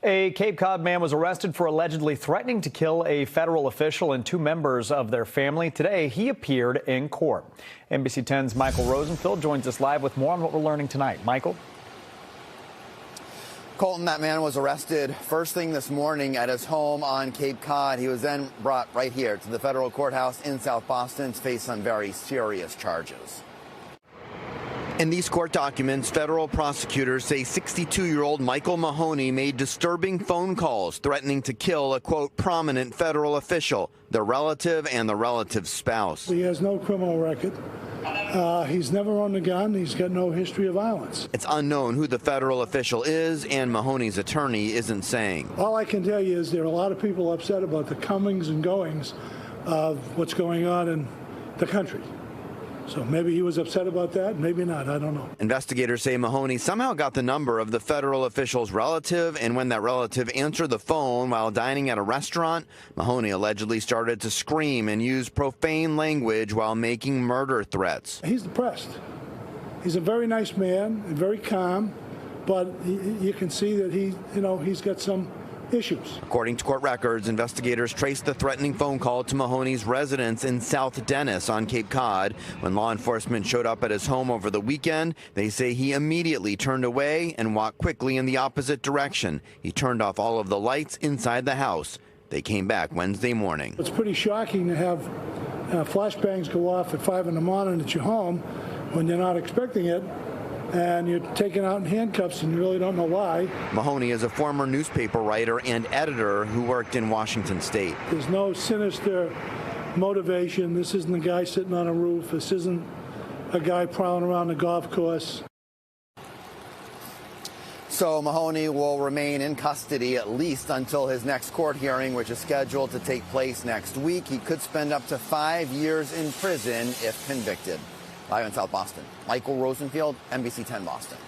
A Cape Cod man was arrested for allegedly threatening to kill a federal official and two members of their family. Today, he appeared in court. NBC 10's Michael Rosenfield joins us live with more on what we're learning tonight. Michael? Colton, that man was arrested first thing this morning at his home on Cape Cod. He was then brought right here to the federal courthouse in South Boston to face some very serious charges. In these court documents, federal prosecutors say 62-year-old Michael Mahoney made disturbing phone calls threatening to kill a, quote, prominent federal official, their relative and the relative's spouse. He has no criminal record. He's never owned a gun. He's got no history of violence. It's unknown who the federal official is, and Mahoney's attorney isn't saying. All I can tell you is there are a lot of people upset about the comings and goings of what's going on in the country. So maybe he was upset about that, maybe not, I don't know. Investigators say Mahoney somehow got the number of the federal official's relative, and when that relative answered the phone while dining at a restaurant, Mahoney allegedly started to scream and use profane language while making murder threats. He's depressed. He's a very nice man, very calm, but you can see that he's got some issues. According to court records, investigators traced the threatening phone call to Mahoney's residence in South Dennis on Cape Cod. When law enforcement showed up at his home over the weekend, they say he immediately turned away and walked quickly in the opposite direction. He turned off all of the lights inside the house. They came back Wednesday morning. It's pretty shocking to have flashbangs go off at 5 in the morning at your home when you're not expecting it, and you're taken out in handcuffs and you really don't know why. Mahoney is a former newspaper writer and editor who worked in Washington State. There's no sinister motivation. This isn't a guy sitting on a roof. This isn't a guy prowling around the golf course. So Mahoney will remain in custody at least until his next court hearing, which is scheduled to take place next week. He could spend up to 5 years in prison if convicted. Live in South Boston, Michael Rosenfield, NBC 10 Boston.